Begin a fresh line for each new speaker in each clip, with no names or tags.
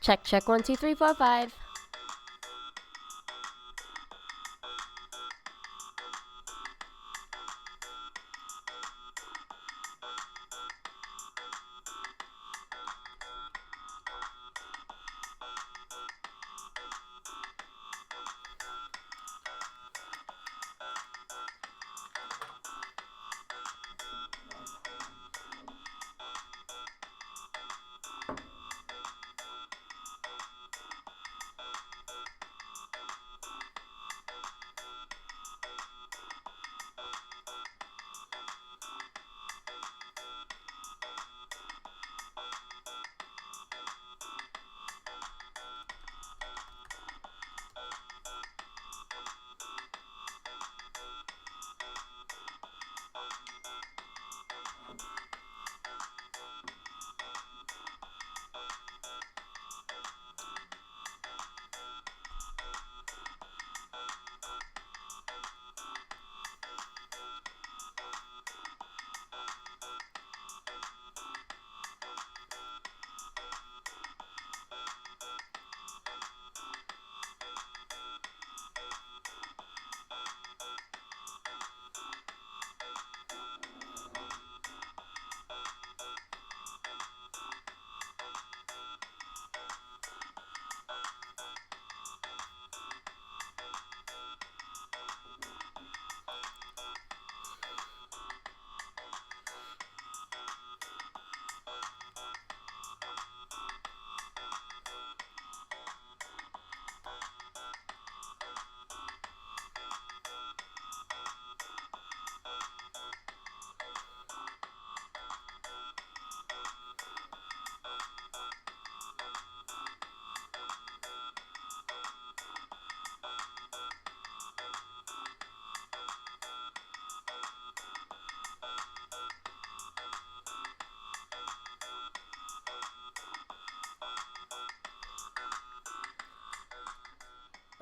Check, check, 1, 2, 3, 4, 5.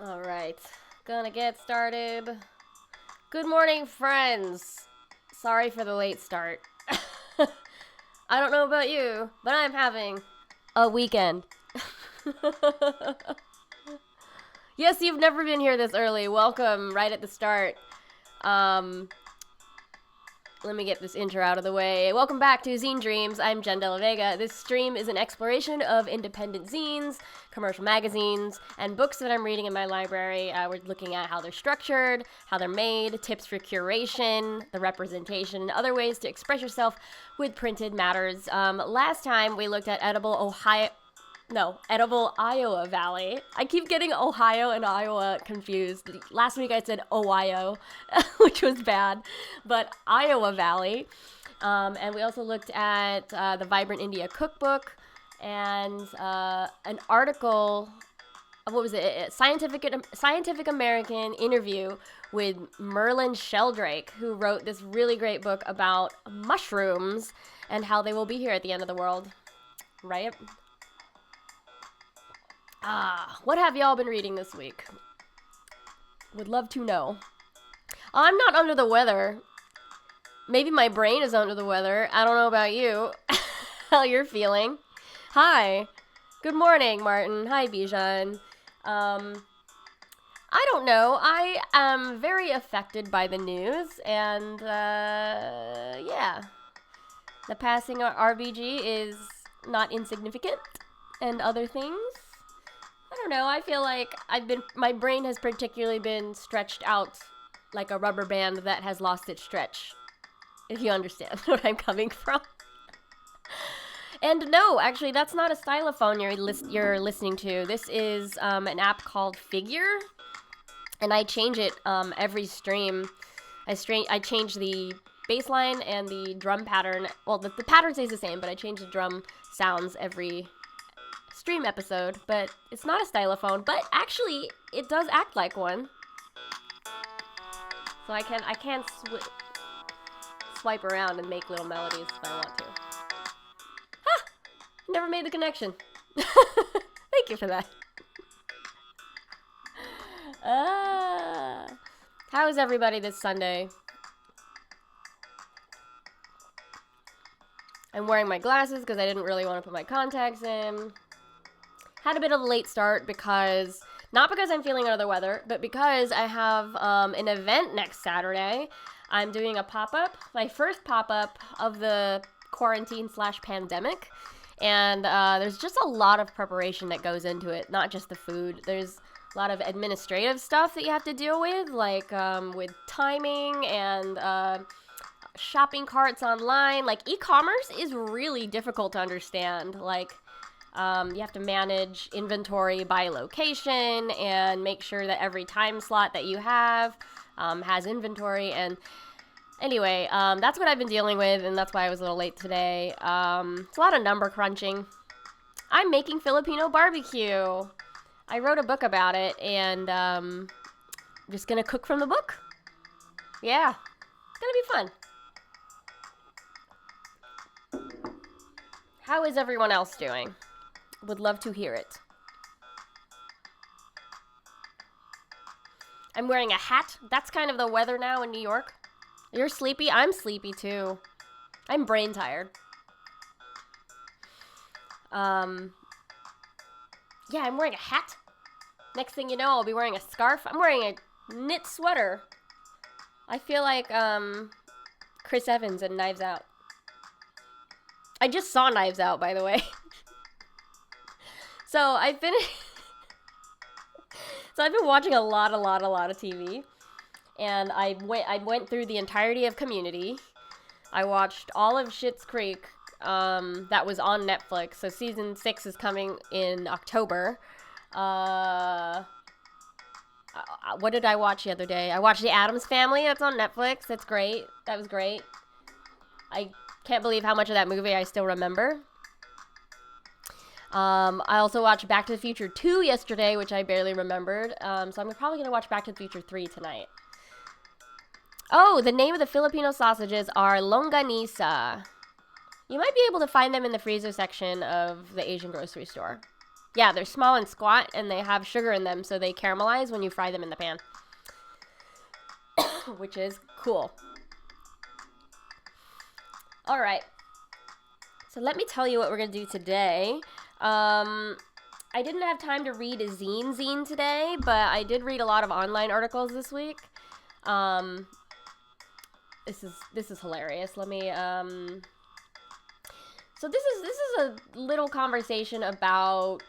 All right, gonna get started. Good morning, friends. Sorry for the late start. I don't know about you, but I'm having a weekend. Yes, you've never been here this early. Welcome right at the start. Let me get this intro out of the way. Welcome back to Zine Dreams. I'm Jenn Vega. This stream is an exploration of independent zines, commercial magazines, and books that I'm reading in my library. We're looking at how they're structured, how they're made, tips for curation, the representation, and other ways to express yourself with printed matters. Last time we looked at edible Iowa Valley. I keep getting Ohio and Iowa confused. Last week I said Ohio, which was bad, but Iowa Valley. And we also looked at the Vibrant India Cookbook and an article, what was it? A Scientific American interview with Merlin Sheldrake, who wrote this really great book about mushrooms and how they will be here at the end of the world, right? What have y'all been reading this week? Would love to know. I'm not under the weather. Maybe my brain is under the weather. I don't know about you. How you're feeling. Hi. Good morning, Martin. Hi, Bijan. I don't know. I am very affected by the news, and, yeah. The passing of RBG is not insignificant, and other things. I don't know, I feel like my brain has particularly been stretched out like a rubber band that has lost its stretch, if you understand where I'm coming from. And no, actually, that's not a stylophone you're listening to. This is an app called Figure, and I change it every stream. I change the bass line and the drum pattern. Well, the pattern stays the same, but I change the drum sounds every stream episode, but it's not a stylophone, but actually it does act like one. So I can swipe around and make little melodies if I want to. Never made the connection. Thank you for that. How is everybody this Sunday? I'm wearing my glasses because I didn't really want to put my contacts in. Had a bit of a late start because, not because I'm feeling under the weather, but because I have an event next Saturday. I'm doing a pop-up, my first pop-up of the quarantine/pandemic. And there's just a lot of preparation that goes into it, not just the food. There's a lot of administrative stuff that you have to deal with, like with timing and shopping carts online. Like, e-commerce is really difficult to understand. Like, you have to manage inventory by location and make sure that every time slot that you have has inventory. And anyway, that's what I've been dealing with, and that's why I was a little late today. It's a lot of number crunching. I'm making Filipino barbecue. I wrote a book about it, and I'm just gonna cook from the book. Yeah, it's gonna be fun. How is everyone else doing? Would love to hear it. I'm wearing a hat. That's kind of the weather now in New York. You're sleepy? I'm sleepy too. I'm brain tired. Yeah, I'm wearing a hat. Next thing you know, I'll be wearing a scarf. I'm wearing a knit sweater. I feel like Chris Evans in Knives Out. I just saw Knives Out, by the way. So I've been watching a lot of TV, and I went through the entirety of Community. I watched all of Schitt's Creek, that was on Netflix. So season 6 is coming in October. What did I watch the other day? I watched The Addams Family. That's on Netflix. That's great. That was great. I can't believe how much of that movie I still remember. I also watched Back to the Future 2 yesterday, which I barely remembered. So I'm probably going to watch Back to the Future 3 tonight. Oh, the name of the Filipino sausages are longanisa. You might be able to find them in the freezer section of the Asian grocery store. Yeah, they're small and squat, and they have sugar in them, so they caramelize when you fry them in the pan. Which is cool. All right. So let me tell you what we're going to do today. I didn't have time to read a zine today, but I did read a lot of online articles this week. This is hilarious. Let me So this is a little conversation about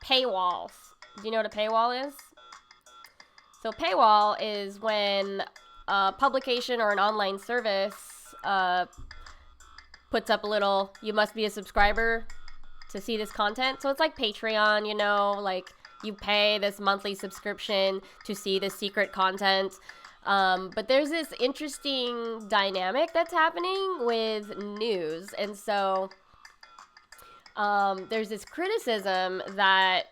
paywalls. Do you know what a paywall is? So paywall is when a publication or an online service puts up a little, you must be a subscriber to see this content. So it's like Patreon, you know, like you pay this monthly subscription to see this secret content. But there's this interesting dynamic that's happening with news. And so there's this criticism that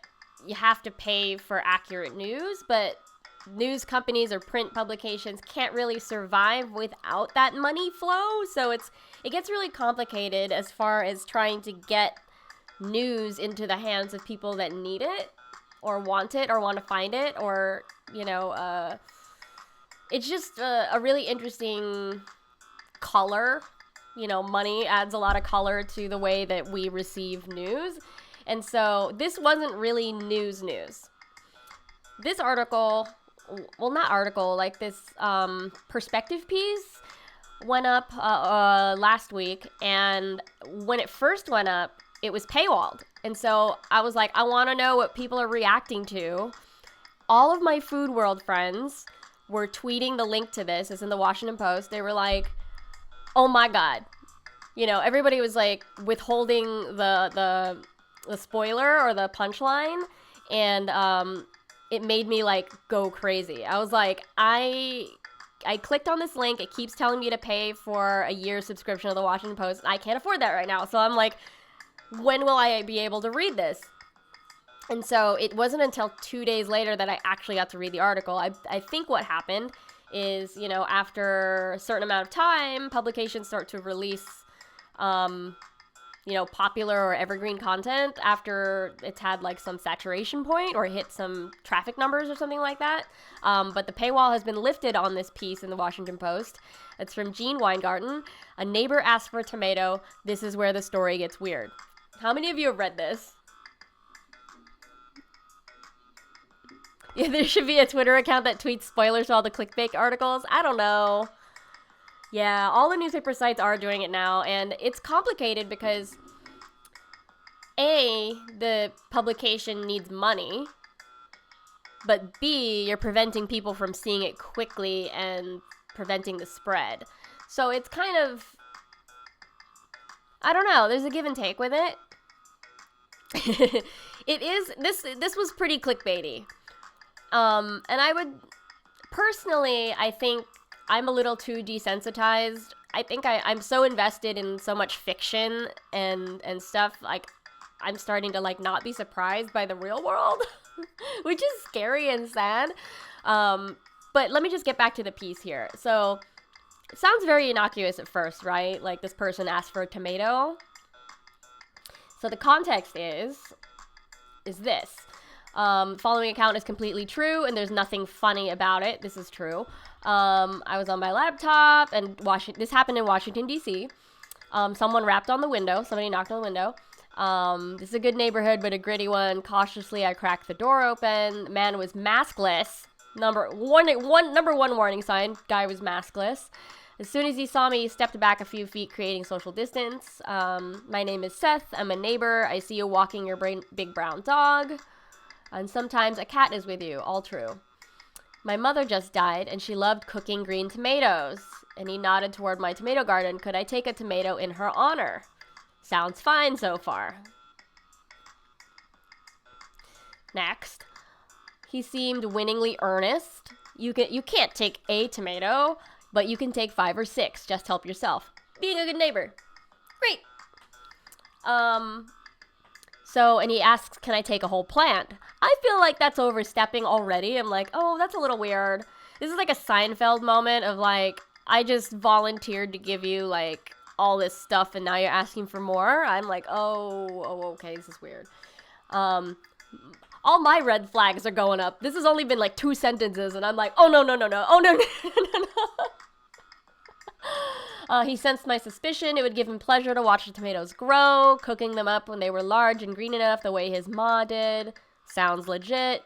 you have to pay for accurate news, but news companies or print publications can't really survive without that money flow. So it gets really complicated as far as trying to get news into the hands of people that need it or want to find it, or, you know, it's just a really interesting color. You know, money adds a lot of color to the way that we receive news. And so this wasn't really news. This article, well, not article, like this perspective piece went up last week. And when it first went up, it was paywalled. And so I was like, I want to know what people are reacting to. All of my Food World friends were tweeting the link to this. It's in the Washington Post. They were like, oh my God. You know, everybody was like withholding the spoiler or the punchline. And it made me like go crazy. I was like, I clicked on this link. It keeps telling me to pay for a year's subscription to the Washington Post. I can't afford that right now. So I'm like, when will I be able to read this? And so it wasn't until 2 days later that I actually got to read the article. I think what happened is, you know, after a certain amount of time, publications start to release, you know, popular or evergreen content after it's had like some saturation point or hit some traffic numbers or something like that. But the paywall has been lifted on this piece in the Washington Post. It's from Jean Weingarten. A neighbor asked for a tomato. This is where the story gets weird. How many of you have read this? Yeah, there should be a Twitter account that tweets spoilers to all the clickbait articles. I don't know. Yeah, all the newspaper sites are doing it now, and it's complicated because A, the publication needs money, but B, you're preventing people from seeing it quickly and preventing the spread. So it's kind of, I don't know, there's a give and take with it. It is, this was pretty clickbaity. And I would, personally, I think I'm a little too desensitized. I think I'm so invested in so much fiction and stuff, like, I'm starting to, like, not be surprised by the real world, which is scary and sad. But let me just get back to the piece here. So, it sounds very innocuous at first, right? Like, this person asked for a tomato. So the context is this. Following account is completely true, and there's nothing funny about it. This is true. I was on my laptop, and this happened in Washington, D.C. Someone rapped on the window. Somebody knocked on the window. This is a good neighborhood, but a gritty one. Cautiously, I cracked the door open. The man was maskless. Number one warning sign. Guy was maskless. As soon as he saw me, he stepped back a few feet, creating social distance. My name is Seth. I'm a neighbor. I see you walking your big brown dog. And sometimes a cat is with you. All true. My mother just died, and she loved cooking green tomatoes. And he nodded toward my tomato garden. Could I take a tomato in her honor? Sounds fine so far. Next. He seemed winningly earnest. You can't take a tomato, but you can take 5 or 6. Just help yourself. Being a good neighbor. Great. And he asks, can I take a whole plant? I feel like that's overstepping already. I'm like, oh, that's a little weird. This is like a Seinfeld moment of like, I just volunteered to give you like all this stuff and now you're asking for more. I'm like, oh, okay, this is weird. All my red flags are going up. This has only been like 2 sentences and I'm like, oh, no. Oh, no. He sensed my suspicion. It would give him pleasure to watch the tomatoes grow, cooking them up when they were large and green enough the way his ma did. Sounds legit.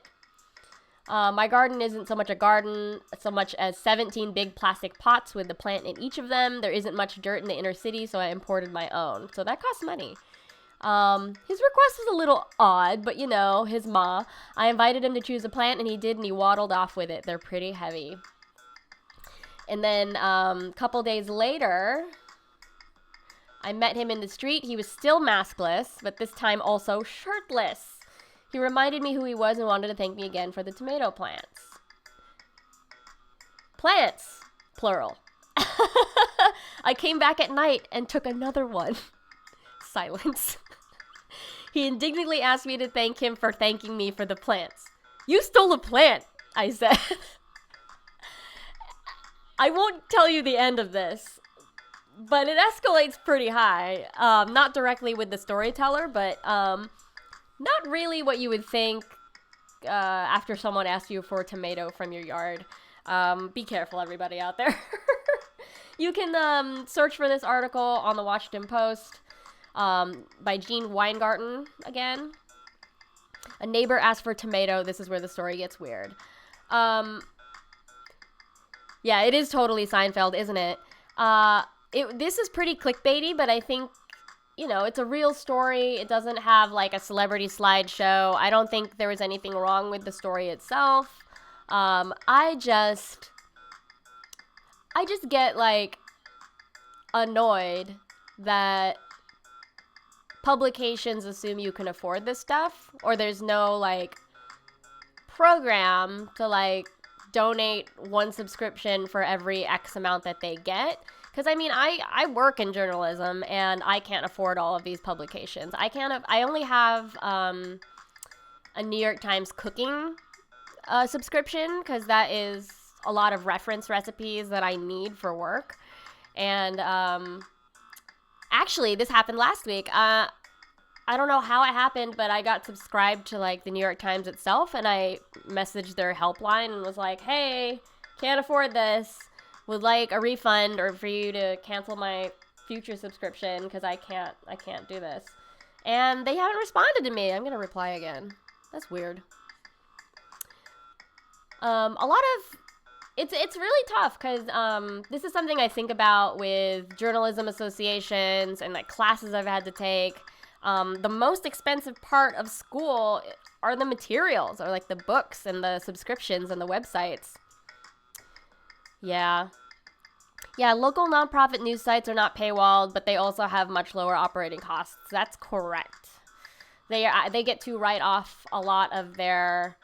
My garden isn't so much a garden, so much as 17 big plastic pots with the plant in each of them. There isn't much dirt in the inner city, so I imported my own. So that costs money. His request was a little odd, but you know, his ma. I invited him to choose a plant, and he did, and he waddled off with it. They're pretty heavy. And then, couple days later, I met him in the street. He was still maskless, but this time also shirtless. He reminded me who he was and wanted to thank me again for the tomato plants. Plants, plural. I came back at night and took another one. Silence. He indignantly asked me to thank him for thanking me for the plants. You stole a plant, I said. I won't tell you the end of this, but it escalates pretty high. Not directly with the storyteller, but not really what you would think after someone asks you for a tomato from your yard. Be careful, everybody out there. You can search for this article on the Washington Post by Jean Weingarten again. A neighbor asked for a tomato. This is where the story gets weird. Yeah, it is totally Seinfeld, isn't it? This is pretty clickbaity, but I think, you know, it's a real story. It doesn't have, like, a celebrity slideshow. I don't think there was anything wrong with the story itself. I just get, like, annoyed that publications assume you can afford this stuff, or there's no, like, program to, like, donate one subscription for every X amount that they get. Because, I mean, I work in journalism, and I can't afford all of these publications. I only have a New York Times cooking subscription, because that is a lot of reference recipes that I need for work. And actually, this happened last week. I don't know how it happened, but I got subscribed to, like, the New York Times itself, and I messaged their helpline and was like, hey, can't afford this. Would like a refund or for you to cancel my future subscription because I can't do this. And they haven't responded to me. I'm going to reply again. That's weird. A lot of it's really tough because this is something I think about with journalism associations and like classes I've had to take. The most expensive part of school are the materials, or like the books and the subscriptions and the websites. Yeah. Yeah, local nonprofit news sites are not paywalled, but they also have much lower operating costs. That's correct. They get to write off a lot of their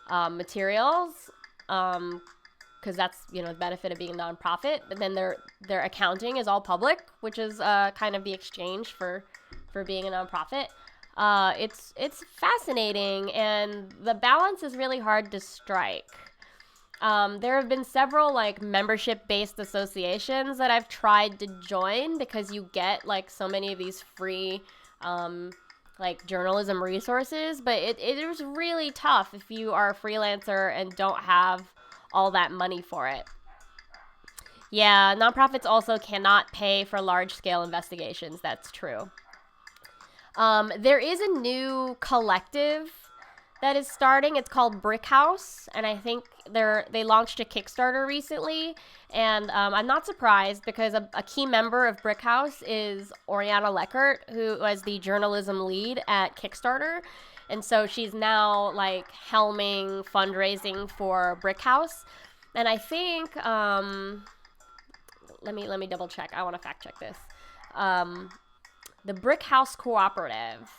materials, because that's, you know, the benefit of being a nonprofit. But then their accounting is all public, which is kind of the exchange for being a nonprofit. It's fascinating, and the balance is really hard to strike. There have been several like membership-based associations that I've tried to join because you get like so many of these free like journalism resources, but it is really tough if you are a freelancer and don't have all that money for it. Yeah, nonprofits also cannot pay for large-scale investigations. That's true. There is a new collective that is starting. It's called Brick House, and I think they launched a Kickstarter recently, and I'm not surprised because a key member of Brick House is Oriana Leckert, who was the journalism lead at Kickstarter, and so she's now like helming fundraising for Brick House, and I think let me double check. I want to fact check this. The Brick House Cooperative,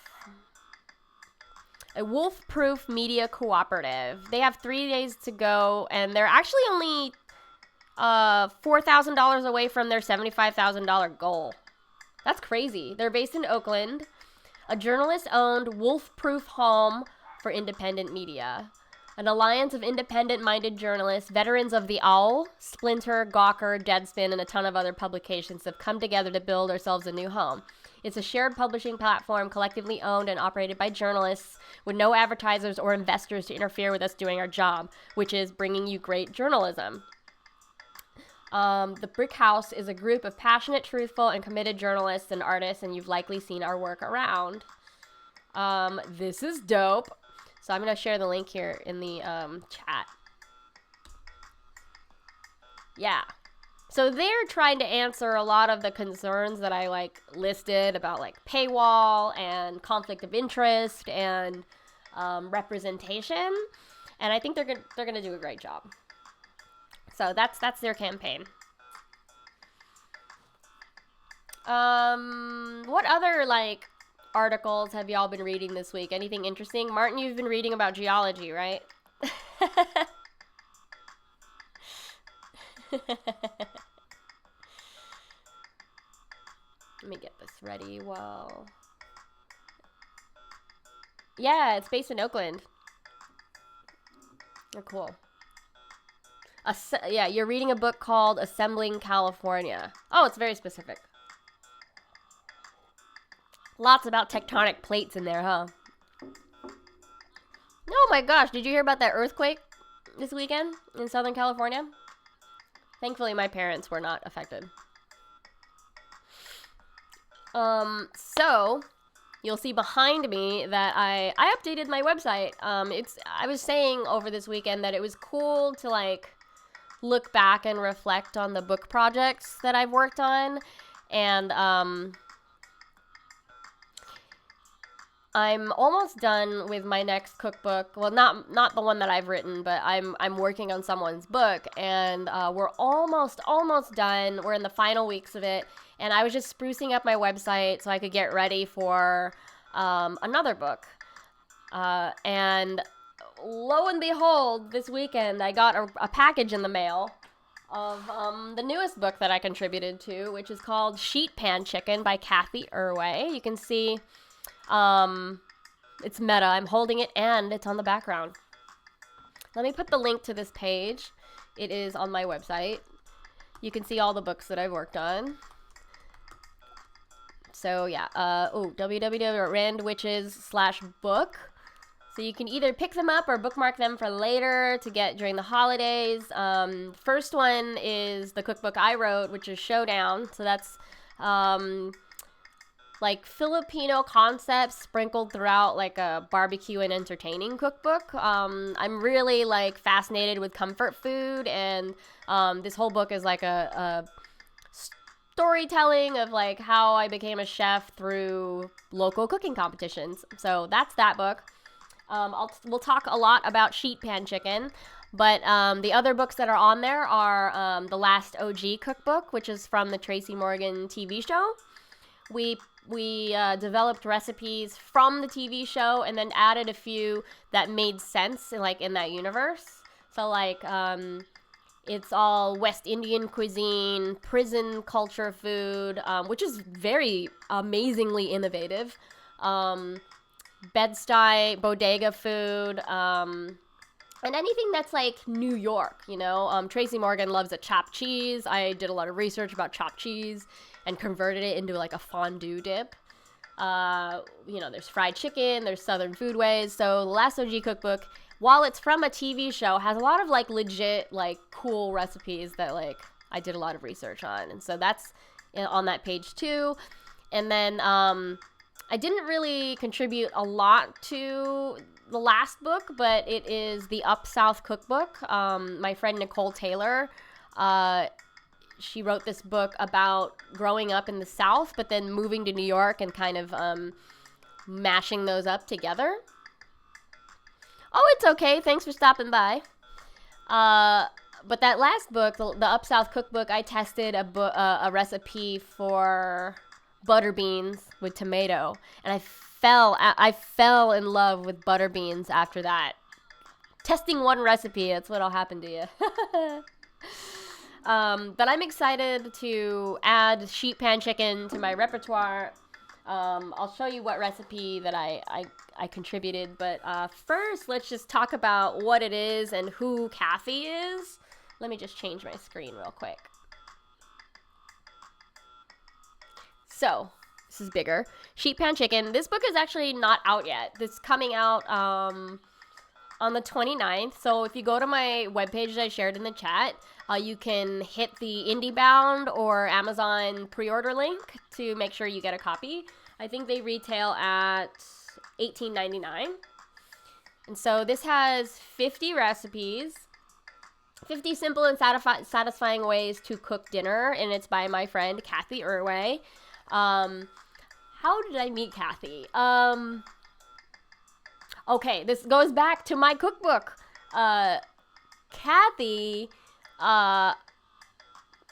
a wolf-proof media cooperative. They have 3 days to go, and they're actually only $4,000 away from their $75,000 goal. That's crazy. They're based in Oakland, a journalist-owned wolf-proof home for independent media. An alliance of independent-minded journalists, veterans of The Owl, Splinter, Gawker, Deadspin, and a ton of other publications have come together to build ourselves a new home. It's a shared publishing platform collectively owned and operated by journalists with no advertisers or investors to interfere with us doing our job, which is bringing you great journalism. The Brick House is a group of passionate, truthful, and committed journalists and artists, and you've likely seen our work around. This is dope. So I'm going to share the link here in the chat. Yeah. So they're trying to answer a lot of the concerns that I like listed about like paywall and conflict of interest and representation, and I think they're gonna do a great job. So that's their campaign. What other like articles have y'all been reading this week? Anything interesting? Martin, you've been reading about geology, right? Let me get this ready. Whoa. Yeah, it's based in Oakland. Oh, cool. Yeah, you're reading a book called Assembling California. Oh, it's very specific. Lots about tectonic plates in there, huh? Oh my gosh, did you hear about that earthquake this weekend in Southern California? Thankfully, my parents were not affected. So you'll see behind me that I updated my website. I was saying over this weekend that it was cool to like look back and reflect on the book projects that I've worked on, and I'm almost done with my next cookbook. Well, not the one that I've written, but I'm working on someone's book, and we're almost done. We're in the final weeks of it, and I was just sprucing up my website so I could get ready for another book. And lo and behold, this weekend I got a package in the mail of the newest book that I contributed to, which is called Sheet Pan Chicken by Cathy Erway. You can see it's meta. I'm holding it and it's on the background. Let me put the link to this page. It is on my website. You can see all the books that I've worked on. So yeah, www.randwitches/book. So you can either pick them up or bookmark them for later to get during the holidays. First one is the cookbook I wrote, which is Showdown. So that's like Filipino concepts sprinkled throughout like a barbecue and entertaining cookbook. I'm really like fascinated with comfort food, and this whole book is like a storytelling of like how I became a chef through local cooking competitions. So that's that book. We'll talk a lot about sheet pan chicken, but the other books that are on there are The Last OG Cookbook, which is from the Tracy Morgan TV show. We developed recipes from the TV show and then added a few that made sense like in that universe. So like it's all West Indian cuisine, prison culture food, which is very amazingly innovative. Bed-Stuy, bodega food, and anything that's like New York, you know. Tracy Morgan loves a chopped cheese. I did a lot of research about chopped cheese and converted it into like a fondue dip. You know, there's fried chicken, there's Southern foodways. So the Last OG Cookbook, while it's from a TV show, has a lot of like legit, like cool recipes that like I did a lot of research on. And so that's on that page too. And then I didn't really contribute a lot to the last book, but it is the Up South Cookbook. My friend Nicole Taylor, she wrote this book about growing up in the South, but then moving to New York and kind of mashing those up together. Oh, it's okay. Thanks for stopping by. But that last book, the Up South Cookbook, I tested a recipe for butter beans with tomato, and I fell in love with butter beans after that. Testing one recipe, that's what'll happen to you. But I'm excited to add sheet pan chicken to my repertoire. I'll show you what recipe that I contributed, but first let's just talk about what it is and who Cathy is. Let me just change my screen real quick. So, this is bigger. Sheet pan chicken. This book is actually not out yet. This is coming out on the 29th. So if you go to my webpage that I shared in the chat, you can hit the IndieBound or Amazon pre-order link to make sure you get a copy. I think they retail at $18.99. And so this has 50 recipes, 50 simple and satisfying ways to cook dinner, and it's by my friend Cathy Erway. How did I meet Cathy? Okay, this goes back to my cookbook. Cathy,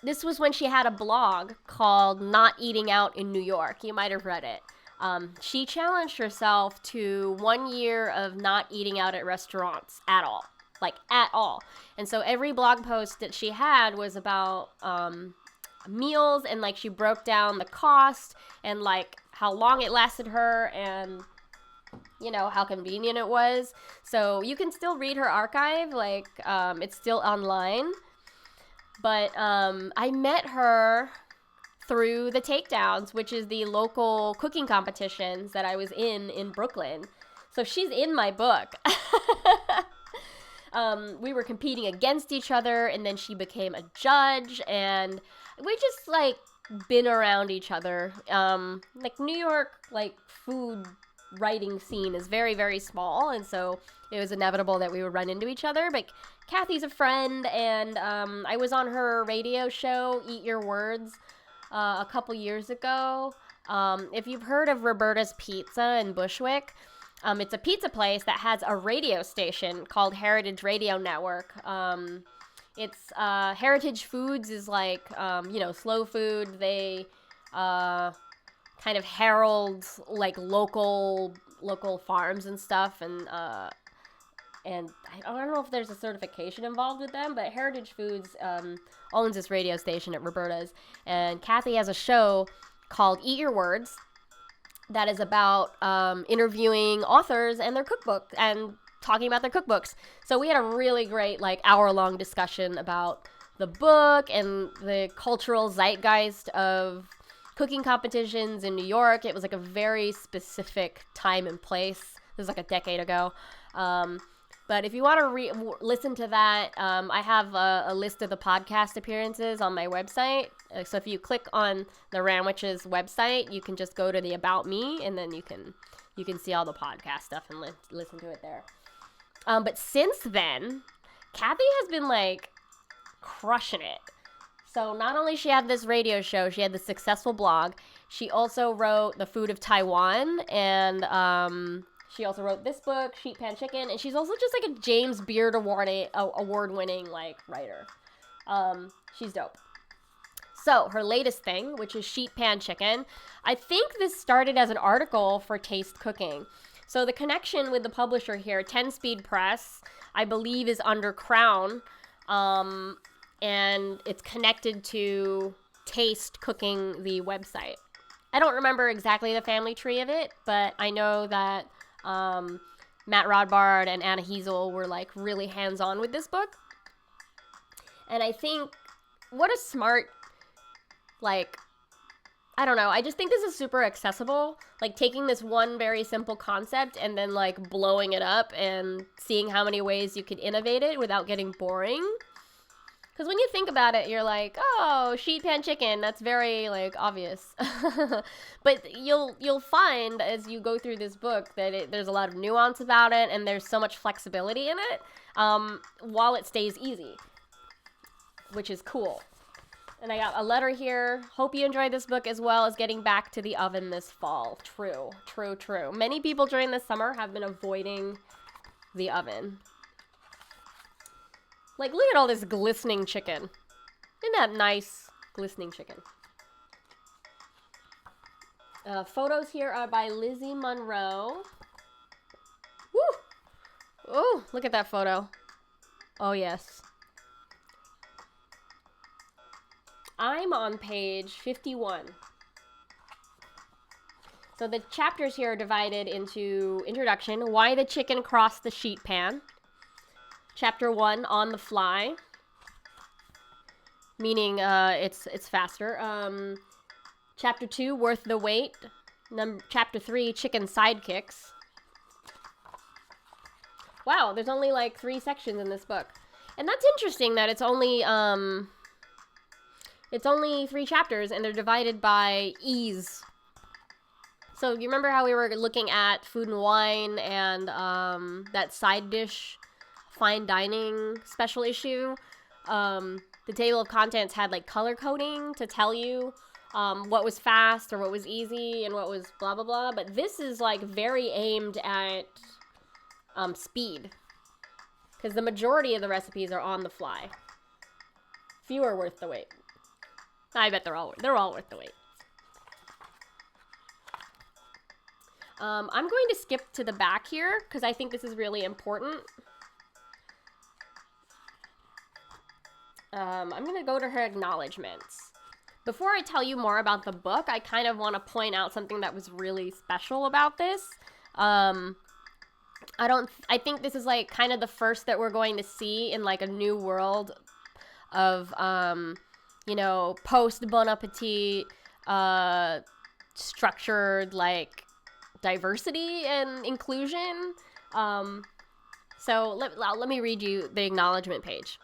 this was when she had a blog called Not Eating Out in New York. You might have read it. She challenged herself to 1 year of not eating out at restaurants at all. Like, at all. And so every blog post that she had was about meals, and like she broke down the cost and like how long it lasted her and you know how convenient it was. So you can still read her archive, like it's still online. But I met her through the Takedowns, which is the local cooking competitions that I was in Brooklyn. So she's in my book. We were competing against each other, and then she became a judge, and we just like been around each other. Like New York, like food writing scene is very, very small, and so it was inevitable that we would run into each other. But Cathy's a friend, and I was on her radio show, Eat Your Words, a couple years ago. If you've heard of Roberta's Pizza in Bushwick, it's a pizza place that has a radio station called Heritage Radio Network. It's Heritage Foods is like, slow food. They kind of herald like local farms and stuff, and I don't know if there's a certification involved with them, but Heritage Foods owns this radio station at Roberta's, and Cathy has a show called Eat Your Words that is about interviewing authors and their cookbook and talking about their cookbooks. So we had a really great like hour-long discussion about the book and the cultural zeitgeist of cooking competitions in New York. It was like a very specific time and place. This was like a decade ago. But if you want to listen to that, I have a list of the podcast appearances on my website. So if you click on the Ranwich's website, you can just go to the About Me, and then you can see all the podcast stuff and listen to it there. But since then, Cathy has been like crushing it. So not only she had this radio show, she had the successful blog. She also wrote The Food of Taiwan, and she also wrote this book, Sheet Pan Chicken, and she's also just like a James Beard award-winning like writer. She's dope. So her latest thing, which is Sheet Pan Chicken, I think this started as an article for Taste Cooking. So the connection with the publisher here, 10 Speed Press, I believe is under Crown, and it's connected to Taste Cooking, the website. I don't remember exactly the family tree of it, but I know that Matt Rodbard and Anna Hezel were like really hands-on with this book. And I think what a smart, like, I don't know, I just think this is super accessible, like taking this one very simple concept and then like blowing it up and seeing how many ways you could innovate it without getting boring. Because when you think about it, you're like, oh, sheet pan chicken, that's very, like, obvious. But you'll find as you go through this book that there's a lot of nuance about it, and there's so much flexibility in it, while it stays easy, which is cool. And I got a letter here. Hope you enjoyed this book as well as getting back to the oven this fall. True. Many people during the summer have been avoiding the oven. Like, look at all this glistening chicken. Isn't that nice? Glistening chicken. Photos here are by Lizzie Monroe. Woo! Oh, look at that photo. Oh, yes. I'm on page 51. So the chapters here are divided into introduction, why the chicken crossed the sheet pan. Chapter 1, on the fly, meaning it's faster. Chapter 2, worth the wait. Chapter 3, chicken sidekicks. Wow, there's only like 3 sections in this book. And that's interesting that it's only 3 chapters and they're divided by ease. So you remember how we were looking at Food and Wine and that side dish fine dining special issue? The table of contents had like color coding to tell you what was fast or what was easy and what was blah blah blah, but this is like very aimed at speed, because the majority of the recipes are on the fly. Few are worth the wait. I bet they're all worth the wait. I'm going to skip to the back here because I think this is really important. I'm going to go to her acknowledgements. Before I tell you more about the book, I kind of want to point out something that was really special about this. I think this is like kind of the first that we're going to see in like a new world of, post Bon Appetit, structured like diversity and inclusion. So let me read you the acknowledgement page.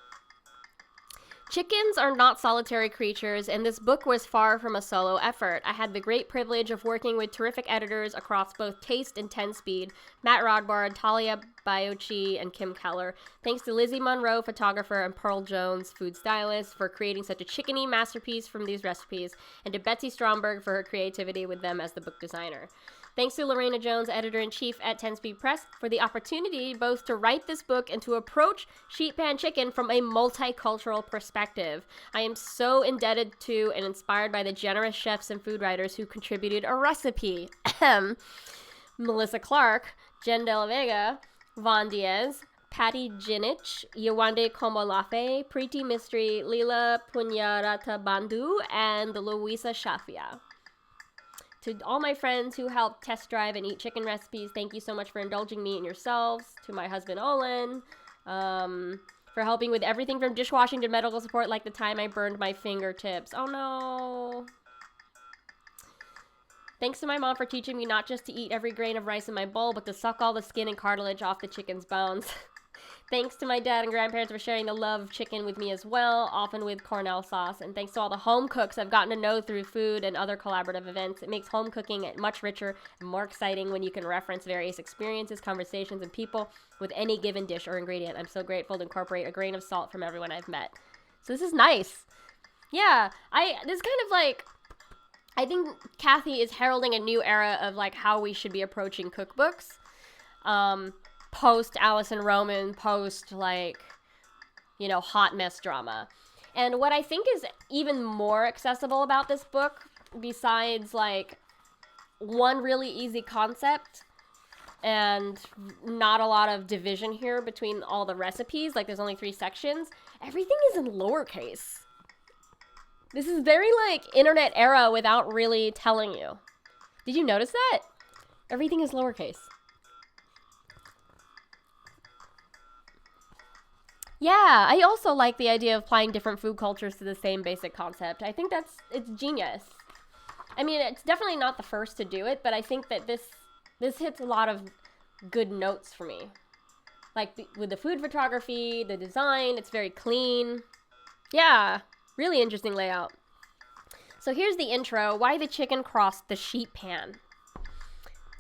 Chickens are not solitary creatures, and this book was far from a solo effort. I had the great privilege of working with terrific editors across both Taste and 10 Speed, Matt Rodbard, Talia Baiocchi, and Kim Keller. Thanks to Lizzie Monroe, photographer, and Pearl Jones, food stylist, for creating such a chickeny masterpiece from these recipes, and to Betsy Stromberg for her creativity with them as the book designer. Thanks to Lorena Jones, editor-in-chief at 10 Speed Press, for the opportunity both to write this book and to approach sheet pan chicken from a multicultural perspective. I am so indebted to and inspired by the generous chefs and food writers who contributed a recipe. Melissa Clark, Jenn de la Vega, Von Diaz, Patty Ginich, Yewande Komolafe, Preeti Mistry, Leela Punyarata Bandhu, and Louisa Shafia. To all my friends who helped test drive and eat chicken recipes, thank you so much for indulging me and yourselves. To my husband, Olin, for helping with everything from dishwashing to medical support, like the time I burned my fingertips. Oh, no. Thanks to my mom for teaching me not just to eat every grain of rice in my bowl, but to suck all the skin and cartilage off the chicken's bones. Thanks to my dad and grandparents for sharing the love of chicken with me as well, often with Cornell sauce. And thanks to all the home cooks I've gotten to know through food and other collaborative events. It makes home cooking much richer and more exciting when you can reference various experiences, conversations, and people with any given dish or ingredient. I'm so grateful to incorporate a grain of salt from everyone I've met. So this is nice. Yeah, this kind of like, I think Cathy is heralding a new era of like how we should be approaching cookbooks. Post Allison Roman, post like, you know, hot mess drama. And what I think is even more accessible about this book, besides like one really easy concept and not a lot of division here between all the recipes, like there's only 3 sections, everything is in lowercase. This is very like internet era without really telling you. Did you notice that? Everything is lowercase. Yeah, I also like the idea of applying different food cultures to the same basic concept. I think it's genius. I mean, it's definitely not the first to do it, but I think that this hits a lot of good notes for me. Like with the food photography, the design, it's very clean. Yeah, really interesting layout. So here's the intro, Why the Chicken Crossed the Sheet Pan.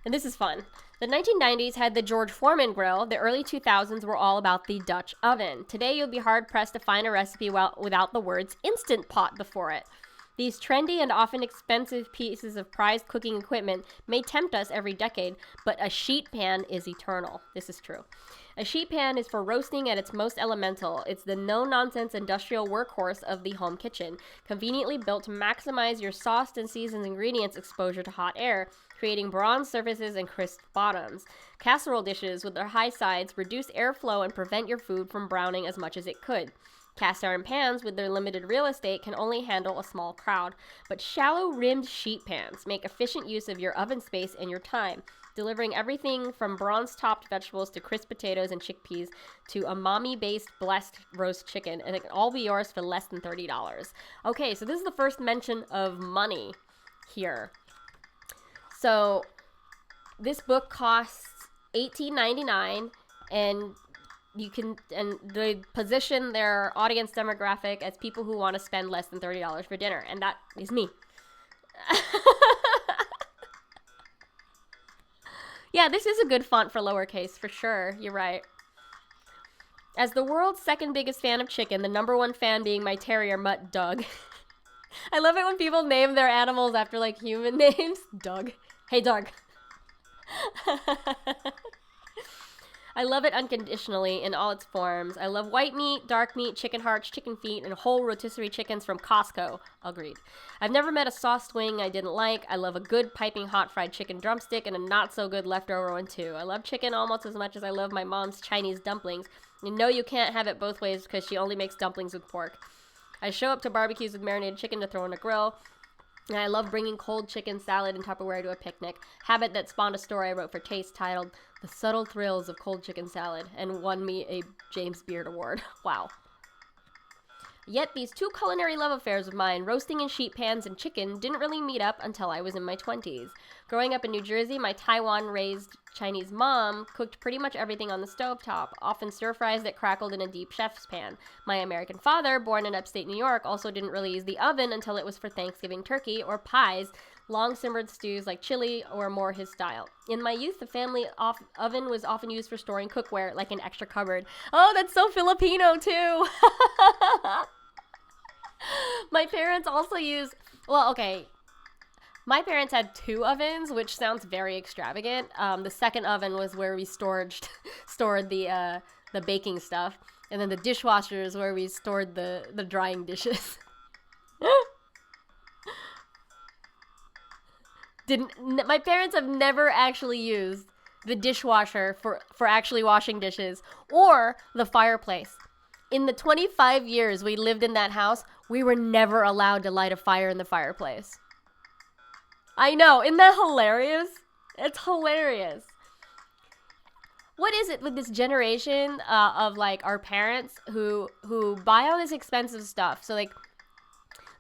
And this is fun. The 1990s had the George Foreman grill. The early 2000s were all about the Dutch oven. Today, you'll be hard-pressed to find a recipe without the words Instant Pot before it. These trendy and often expensive pieces of prized cooking equipment may tempt us every decade, but a sheet pan is eternal. This is true. A sheet pan is for roasting at its most elemental. It's the no-nonsense industrial workhorse of the home kitchen, conveniently built to maximize your sauced and seasoned ingredients exposure to hot air, creating bronze surfaces and crisp bottoms. Casserole dishes with their high sides reduce airflow and prevent your food from browning as much as it could. Cast iron pans with their limited real estate can only handle a small crowd, but shallow-rimmed sheet pans make efficient use of your oven space and your time, delivering everything from bronze-topped vegetables to crisp potatoes and chickpeas to umami-based blessed roast chicken, and it can all be yours for less than $30. Okay, so this is the first mention of money here. So this book costs $18.99, and they position their audience demographic as people who want to spend less than $30 for dinner, and that is me. Yeah, this is a good font for lowercase, for sure. You're right. As the world's second biggest fan of chicken, the number one fan being my terrier mutt, Doug. I love it when people name their animals after, like, human names. Doug. Hey, Doug. I love it unconditionally in all its forms. I love white meat, dark meat, chicken hearts, chicken feet, and whole rotisserie chickens from Costco. Agreed. I've never met a sauced wing I didn't like. I love a good piping hot fried chicken drumstick and a not so good leftover one too. I love chicken almost as much as I love my mom's Chinese dumplings. You know you can't have it both ways because she only makes dumplings with pork. I show up to barbecues with marinated chicken to throw on a grill. And I love bringing cold chicken salad and Tupperware to a picnic, habit that spawned a story I wrote for Taste titled The Subtle Thrills of Cold Chicken Salad and won me a James Beard Award. Wow. Yet these two culinary love affairs of mine, roasting in sheet pans and chicken, didn't really meet up until I was in my 20s. Growing up in New Jersey, my Taiwan-raised Chinese mom cooked pretty much everything on the stovetop, often stir-fries that crackled in a deep chef's pan. My American father, born in upstate New York, also didn't really use the oven until it was for Thanksgiving turkey or pies, long-simmered stews like chili or more his style. In my youth, the family oven was often used for storing cookware, like an extra cupboard. Oh, that's so Filipino, too! My parents also use, well, okay, my parents had 2 ovens, which sounds very extravagant. The second oven was where we stored the baking stuff, and then the dishwasher is where we stored the drying dishes. My parents have never actually used the dishwasher for actually washing dishes or the fireplace. In the 25 years we lived in that house, we were never allowed to light a fire in the fireplace. I know, isn't that hilarious? It's hilarious. What is it with this generation of like our parents who buy all this expensive stuff? So like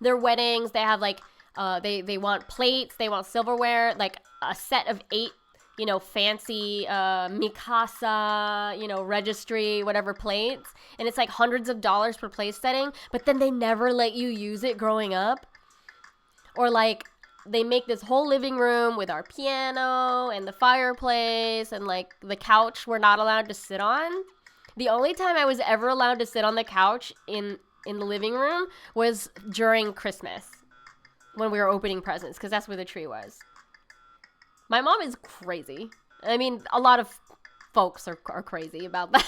their weddings, they have like they want plates, they want silverware, like a set of 8 fancy Mikasa, registry, whatever plates. And it's like hundreds of dollars per place setting, but then they never let you use it growing up. Or like they make this whole living room with our piano and the fireplace and like the couch we're not allowed to sit on. The only time I was ever allowed to sit on the couch in the living room was during Christmas when we were opening presents, because that's where the tree was. My mom is crazy. I mean, a lot of folks are crazy about that.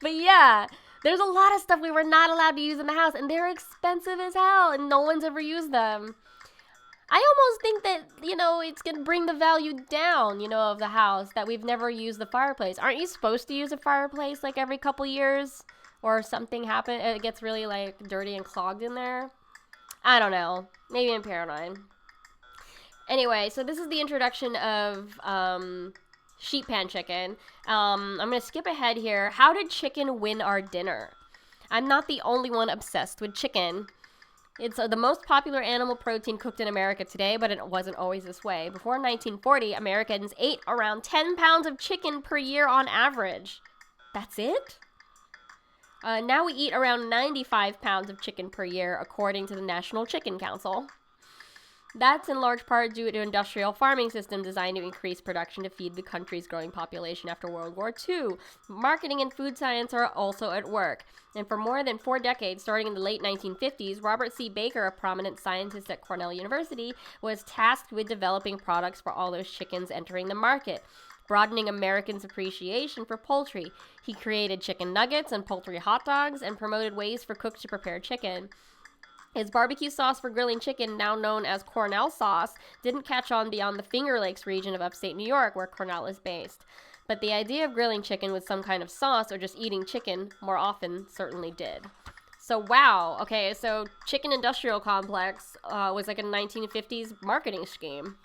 but yeah, there's a lot of stuff we were not allowed to use in the house, and they're expensive as hell, and no one's ever used them. I almost think that, it's going to bring the value down, of the house, that we've never used the fireplace. Aren't you supposed to use a fireplace like every couple years? Or something happens, it gets really like dirty and clogged in there? I don't know. Maybe I'm paranoid. Anyway, so this is the introduction of sheet pan chicken. I'm going to skip ahead here. How did chicken win our dinner? I'm not the only one obsessed with chicken. It's the most popular animal protein cooked in America today, but it wasn't always this way. Before 1940, Americans ate around 10 pounds of chicken per year on average. That's it? Now we eat around 95 pounds of chicken per year, according to the National Chicken Council. That's in large part due to industrial farming system designed to increase production to feed the country's growing population after World War II. Marketing and food science are also at work. And for more than 4 decades, starting in the late 1950s, Robert C. Baker, a prominent scientist at Cornell University, was tasked with developing products for all those chickens entering the market, broadening Americans' appreciation for poultry. He created chicken nuggets and poultry hot dogs and promoted ways for cooks to prepare chicken. His barbecue sauce for grilling chicken, now known as Cornell sauce, didn't catch on beyond the Finger Lakes region of upstate New York, where Cornell is based. But the idea of grilling chicken with some kind of sauce or just eating chicken more often certainly did. So, wow. Okay, so chicken industrial complex was like a 1950s marketing scheme.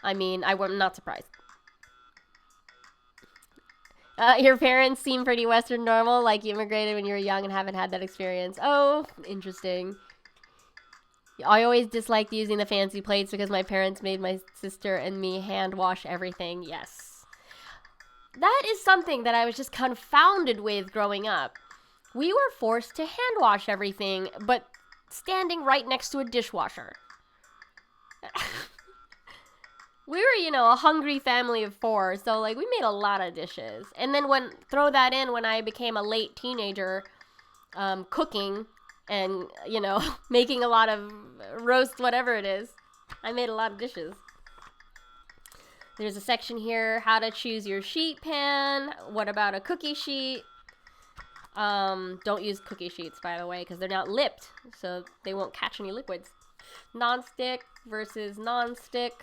I mean, I'm not surprised. Your parents seem pretty Western normal, like you immigrated when you were young and haven't had that experience. Oh, interesting. I always disliked using the fancy plates because my parents made my sister and me hand wash everything. Yes. That is something that I was just confounded with growing up. We were forced to hand wash everything, but standing right next to a dishwasher. We were, a hungry family of 4, so, we made a lot of dishes. And then throw that in when I became a late teenager, cooking and, making a lot of roast whatever it is. I made a lot of dishes. There's a section here, how to choose your sheet pan. What about a cookie sheet? Don't use cookie sheets, by the way, because they're not lipped, so they won't catch any liquids. Non-stick versus non-stick.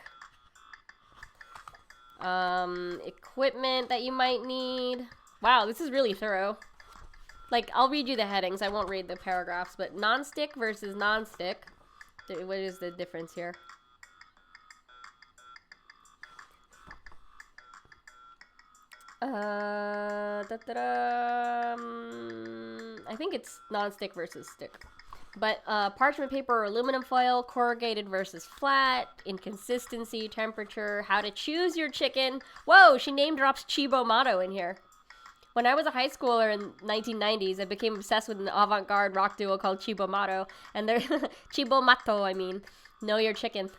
Equipment that you might need. Wow, this is really thorough. I'll read you the headings. I won't read the paragraphs, but non-stick versus non-stick. What is the difference here? I think it's non-stick versus stick. But parchment paper or aluminum foil, corrugated versus flat, inconsistency, temperature, how to choose your chicken. Whoa, she name drops Chibo Mato in here. When I was a high schooler in 1990s, I became obsessed with an avant-garde rock duo called Chibo Mato. And they're Chibo Mato, know your chicken.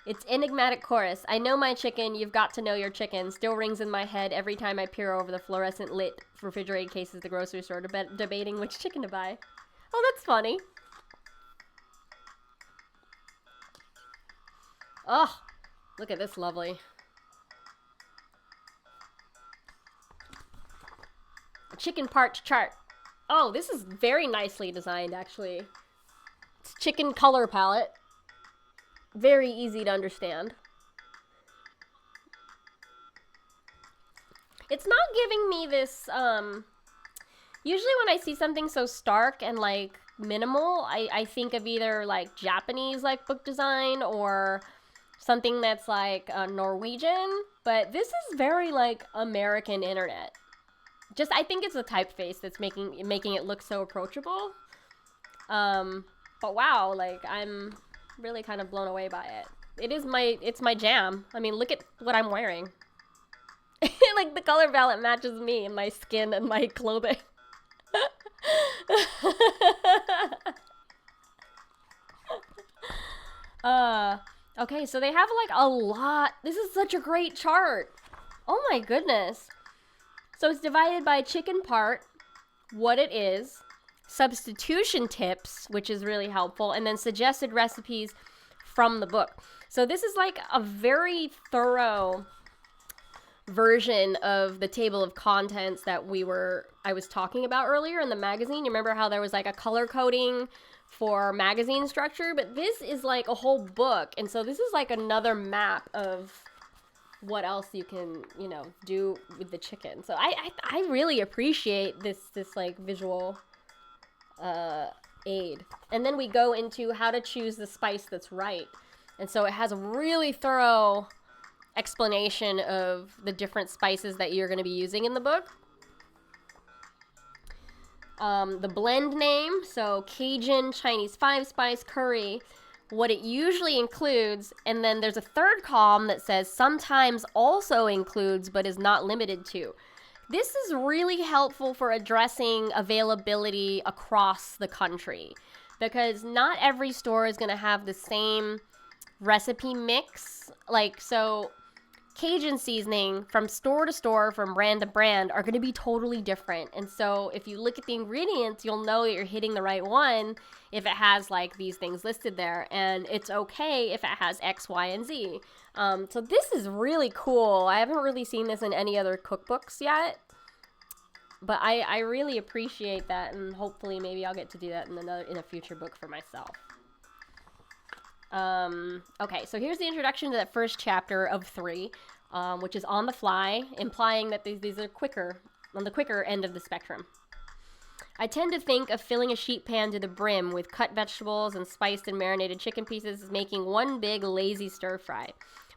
It's enigmatic chorus. I know my chicken, you've got to know your chicken. Still rings in my head every time I peer over the fluorescent lit refrigerated cases at the grocery store debating which chicken to buy. Oh, that's funny. Oh, look at this lovely. A chicken parts chart. Oh, this is very nicely designed, actually. It's chicken color palette. Very easy to understand. It's not giving me this, usually when I see something so stark and, minimal, I think of either, Japanese, book design or something that's, Norwegian. But this is very, American internet. I think it's the typeface that's making it look so approachable. But wow, I'm really kind of blown away by it. It's my jam. I mean, look at what I'm wearing. Like, the color palette matches me and my skin and my clothing. Okay, so they have like a lot. This is such a great chart. Oh my goodness. So it's divided by chicken part, what it is, substitution tips, which is really helpful, and then suggested recipes from the book. So this is like a very thorough version of the table of contents that I was talking about earlier in the magazine. You remember how there was like a color coding for magazine structure, but this is like a whole book, and so this is like another map of what else you can, do with the chicken. So I really appreciate this like visual aid. And then we go into how to choose the spice that's right, and so it has a really thorough explanation of the different spices that you're going to be using in the book. The blend name, so Cajun, Chinese 5-spice, curry, what it usually includes, and then there's a third column that says sometimes also includes but is not limited to. This is really helpful for addressing availability across the country, because not every store is going to have the same recipe mix. Like, so Cajun seasoning from store to store, from brand to brand, are going to be totally different. And so if you look at the ingredients, you'll know that you're hitting the right one if it has like these things listed there. And it's okay if it has X, Y, and Z. So this is really cool. I haven't really seen this in any other cookbooks yet, but I really appreciate that, and hopefully maybe I'll get to do that in a future book for myself. Okay, so here's the introduction to that first chapter of 3, which is on the fly, implying that these are on the quicker end of the spectrum. I tend to think of filling a sheet pan to the brim with cut vegetables and spiced and marinated chicken pieces as making one big lazy stir fry.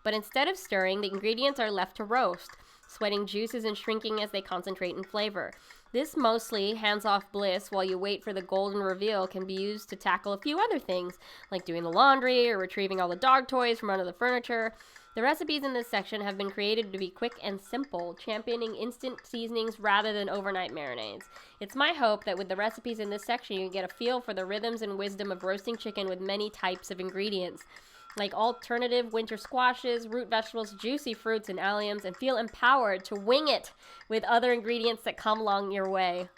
But instead of stirring, the ingredients are left to roast, sweating juices and shrinking as they concentrate in flavor. This mostly hands-off bliss while you wait for the golden reveal can be used to tackle a few other things, like doing the laundry or retrieving all the dog toys from under the furniture. The recipes in this section have been created to be quick and simple, championing instant seasonings rather than overnight marinades. It's my hope that with the recipes in this section, you can get a feel for the rhythms and wisdom of roasting chicken with many types of ingredients, like alternative winter squashes, root vegetables, juicy fruits, and alliums, and feel empowered to wing it with other ingredients that come along your way.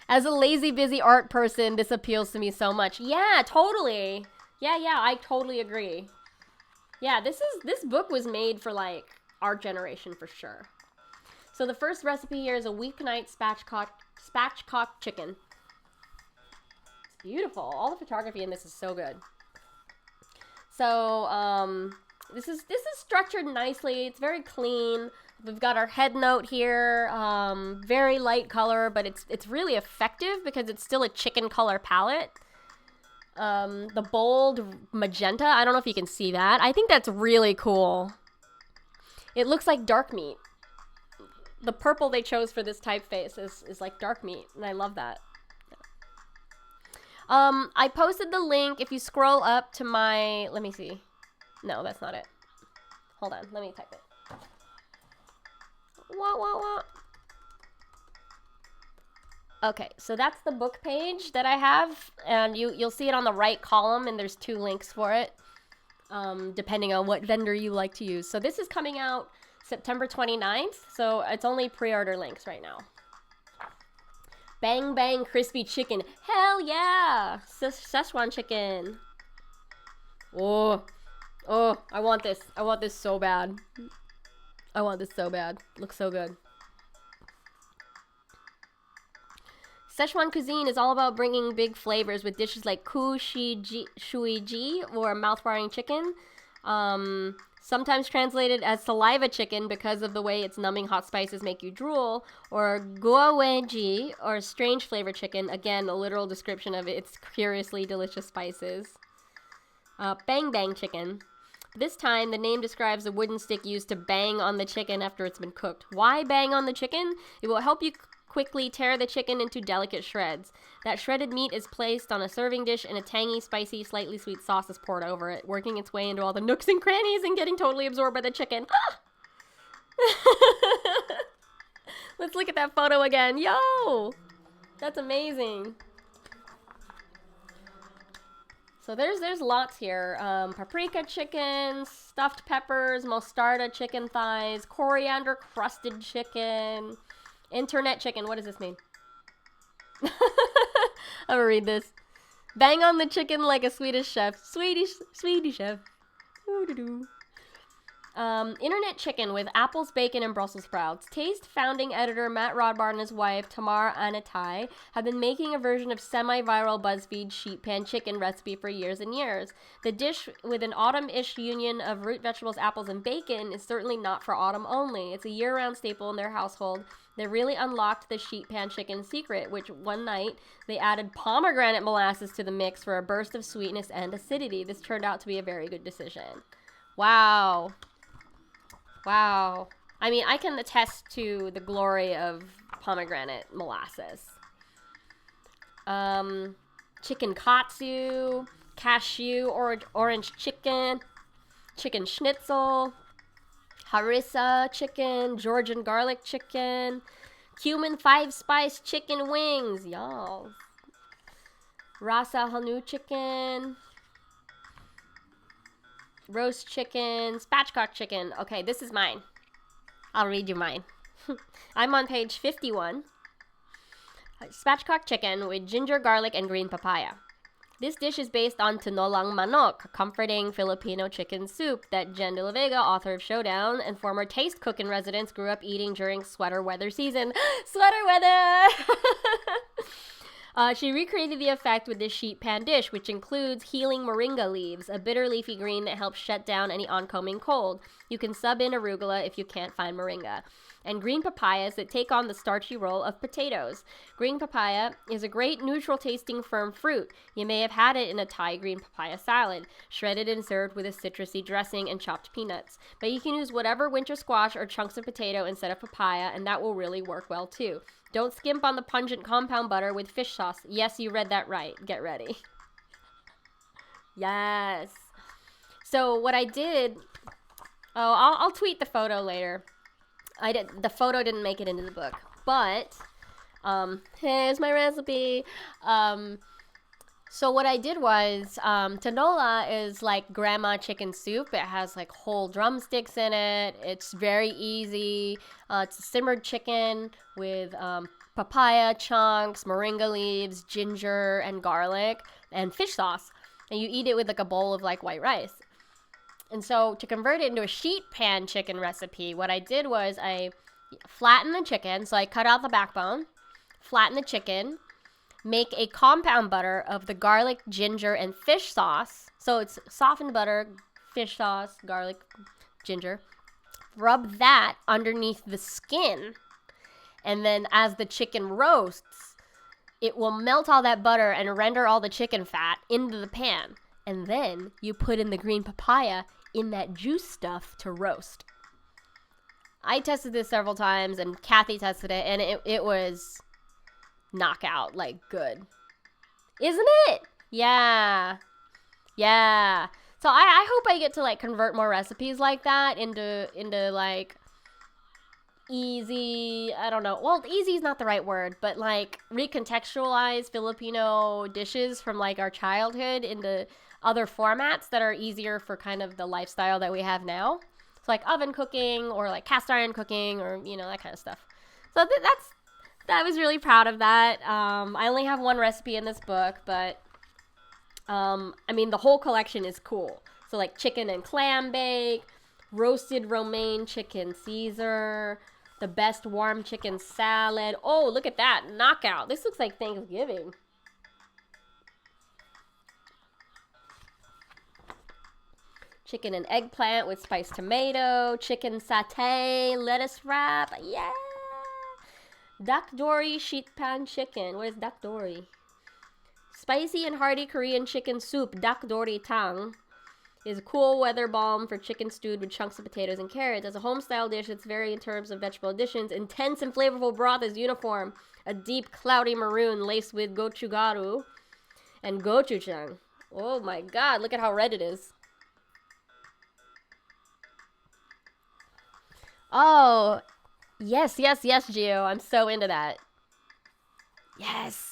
As a lazy, busy art person, this appeals to me so much. Yeah, totally. Yeah, I totally agree. Yeah, this book was made for, like, our generation for sure. So the first recipe here is a weeknight spatchcock chicken. It's beautiful. All the photography in this is so good. So, this is structured nicely. It's very clean. We've got our head note here. Very light color, but it's really effective because it's still a chicken color palette. The bold magenta, I don't know if you can see that. I think that's really cool. It looks like dark meat. The purple they chose for this typeface is like dark meat, and I love that. I posted the link. If you scroll up to my, let me see. No, that's not it. Hold on, let me type it. What? Okay, so that's the book page that I have, and you'll see it on the right column, and there's 2 links for it, depending on what vendor you like to use. So this is coming out September 29th, so it's only pre-order links right now. Bang Bang Crispy Chicken. Hell yeah! Szechuan chicken. Oh, I want this. I want this so bad. Looks so good. Szechuan cuisine is all about bringing big flavors with dishes like ku shui ji, or mouth-watering chicken. Sometimes translated as saliva chicken because of the way its numbing hot spices make you drool, or guaweji, or strange flavor chicken, again, a literal description of its curiously delicious spices. Bang Bang chicken. This time, the name describes a wooden stick used to bang on the chicken after it's been cooked. Why bang on the chicken? It will help you Quickly tear the chicken into delicate shreds. That shredded meat is placed on a serving dish and a tangy, spicy, slightly sweet sauce is poured over it, working its way into all the nooks and crannies and getting totally absorbed by the chicken. Let's look at that photo again. Yo! That's amazing. So there's lots here. Paprika chicken, stuffed peppers, mostarda chicken thighs, coriander crusted chicken, internet chicken. What does this mean? I'm gonna read this. Bang on the chicken like a Swedish chef. Swedish chef. Ooh-doo-doo. Internet chicken with apples, bacon, and Brussels sprouts. Taste founding editor Matt Rodbard and his wife Tamar Anatai have been making a version of semi-viral BuzzFeed sheet pan chicken recipe for years and years. The dish with an autumn-ish union of root vegetables, apples, and bacon is certainly not for autumn only. It's a year-round staple in their household. They really unlocked the sheet pan chicken secret, which one night they added pomegranate molasses to the mix for a burst of sweetness and acidity. This turned out to be a very good decision. Wow. Wow. I mean, I can attest to the glory of pomegranate molasses. Chicken katsu, cashew, orange chicken, chicken schnitzel, harissa chicken, Georgian garlic chicken, cumin 5-spice chicken wings, y'all. Rasa hanu chicken, roast chicken, spatchcock chicken. Okay, this is mine. I'll read you mine. I'm on page 51. Spatchcock chicken with ginger, garlic, and green papaya. This dish is based on tinolang manok, a comforting Filipino chicken soup that Jenn de la Vega, author of Showdown and former taste cook in residence, grew up eating during sweater weather season. Sweater weather! She recreated the effect with this sheet pan dish, which includes healing moringa leaves, a bitter leafy green that helps shut down any oncoming cold. You can sub in arugula if you can't find moringa. And green papayas that take on the starchy role of potatoes. Green papaya is a great neutral-tasting firm fruit. You may have had it in a Thai green papaya salad, shredded and served with a citrusy dressing and chopped peanuts. But you can use whatever winter squash or chunks of potato instead of papaya, and that will really work well too. Don't skimp on the pungent compound butter with fish sauce. Yes, you read that right. Get ready. Yes. So what I did... Oh, I'll tweet the photo later. The photo didn't make it into the book. But, here's my recipe. So what I did was, tinola is like grandma chicken soup. It has like whole drumsticks in it. It's very easy. It's a simmered chicken with papaya chunks, moringa leaves, ginger, and garlic, and fish sauce. And you eat it with like a bowl of like white rice. And so to convert it into a sheet pan chicken recipe, what I did was I flattened the chicken. So I cut out the backbone, flatten the chicken, make a compound butter of the garlic, ginger, and fish sauce. So it's softened butter, fish sauce, garlic, ginger. Rub that underneath the skin. And then as the chicken roasts, it will melt all that butter and render all the chicken fat into the pan. And then you put in the green papaya in that juice stuff to roast. I tested this several times, and Cathy tested it, and it was knockout, like, good. Isn't it? Yeah. Yeah. So I hope I get to, like, convert more recipes like that into like, easy, I don't know. Well, easy is not the right word, but, like, recontextualize Filipino dishes from, like, our childhood into other formats that are easier for kind of the lifestyle that we have now. So, like, oven cooking or, like, cast iron cooking or, you know, that kind of stuff. So I was really proud of that. I only have one recipe in this book, but, I mean, the whole collection is cool. So, like, chicken and clam bake, roasted romaine chicken Caesar, the best warm chicken salad. Oh, look at that. Knockout. This looks like Thanksgiving. Chicken and eggplant with spiced tomato, chicken satay, lettuce wrap. Yeah! Dak dory sheet pan chicken. What is dak dory? Spicy and hearty Korean chicken soup, dak dory tang. is a cool weather balm for chicken stewed with chunks of potatoes and carrots. As a home-style dish, it's varied in terms of vegetable additions. Intense and flavorful broth is uniform. A deep, cloudy maroon laced with gochugaru and gochujang. Oh my god, look at how red it is. Oh, yes, yes, yes, Gio. I'm so into that. Yes.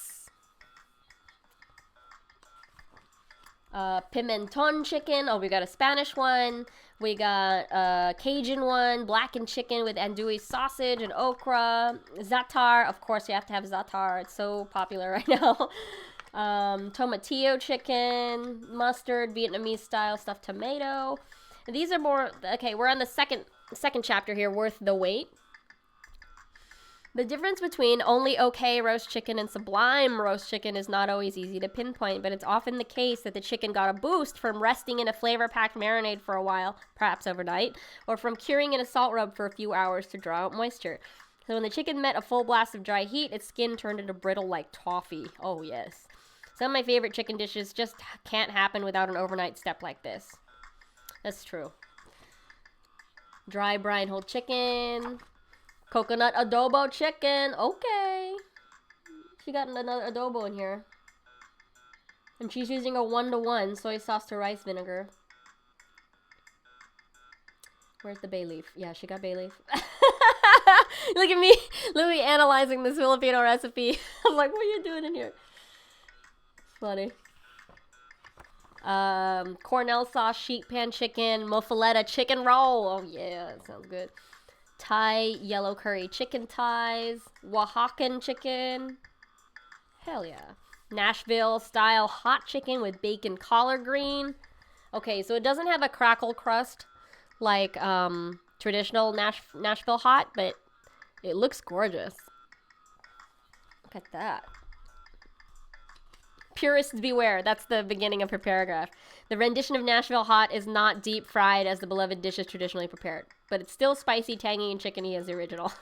Pimenton chicken. Oh, we got a Spanish one. We got a Cajun one. Blackened chicken with andouille sausage and okra. Za'atar. Of course, you have to have za'atar. It's so popular right now. Tomatillo chicken. Mustard. Vietnamese style stuffed tomato. And these are more... Okay, we're on the second chapter here. Worth the wait. The difference between only okay roast chicken and sublime roast chicken is not always easy to pinpoint, but it's often the case that the chicken got a boost from resting in a flavor-packed marinade for a while, perhaps overnight, or from curing in a salt rub for a few hours to draw out moisture. So when the chicken met a full blast of dry heat, its skin turned into brittle like toffee. Oh, yes. Some of my favorite chicken dishes just can't happen without an overnight step like this. That's true. Dry brine whole chicken... Coconut adobo chicken. Okay. She got another adobo in here. And she's using a 1-to-1 soy sauce to rice vinegar. Where's the bay leaf? Yeah, she got bay leaf. Look at me. Look at me analyzing this Filipino recipe. I'm like, what are you doing in here? It's funny. Cornell sauce, sheet pan chicken, muffaletta chicken roll. Oh, yeah. That sounds good. Thai yellow curry chicken thighs, Oaxacan chicken, hell yeah. Nashville style hot chicken with bacon collard green. Okay, so it doesn't have a crackle crust like traditional Nashville hot, but it looks gorgeous. Look at that. Purists beware. That's the beginning of her paragraph. The rendition of Nashville hot is not deep fried as the beloved dish is traditionally prepared, but it's still spicy, tangy, and chickeny as the original.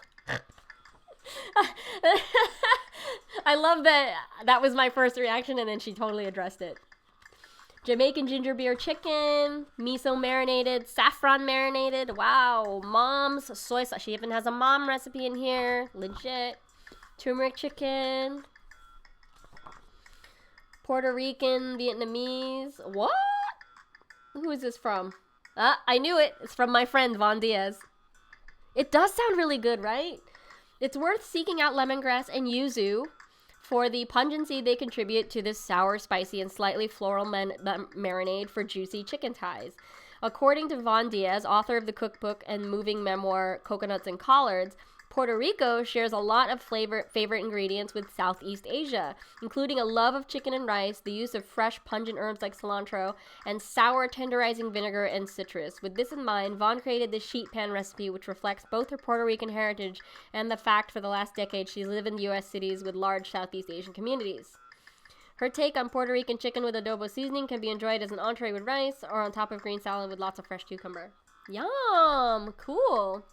I love that was my first reaction, and then she totally addressed it. Jamaican ginger beer chicken, miso marinated, saffron marinated. Wow. Mom's soy sauce. She even has a mom recipe in here. Legit. Turmeric chicken. Puerto Rican, Vietnamese. What? Who is this from? I knew it. It's from my friend Von Diaz. It does sound really good, right? It's worth seeking out lemongrass and yuzu for the pungency they contribute to this sour, spicy, and slightly floral marinade for juicy chicken thighs. According to Von Diaz, author of the cookbook and moving memoir Coconuts and Collards, Puerto Rico shares a lot of favorite ingredients with Southeast Asia, including a love of chicken and rice, the use of fresh pungent herbs like cilantro, and sour tenderizing vinegar and citrus. With this in mind, Vaughn created this sheet pan recipe, which reflects both her Puerto Rican heritage and the fact for the last decade she's lived in U.S. cities with large Southeast Asian communities. Her take on Puerto Rican chicken with adobo seasoning can be enjoyed as an entree with rice or on top of green salad with lots of fresh cucumber. Yum! Cool!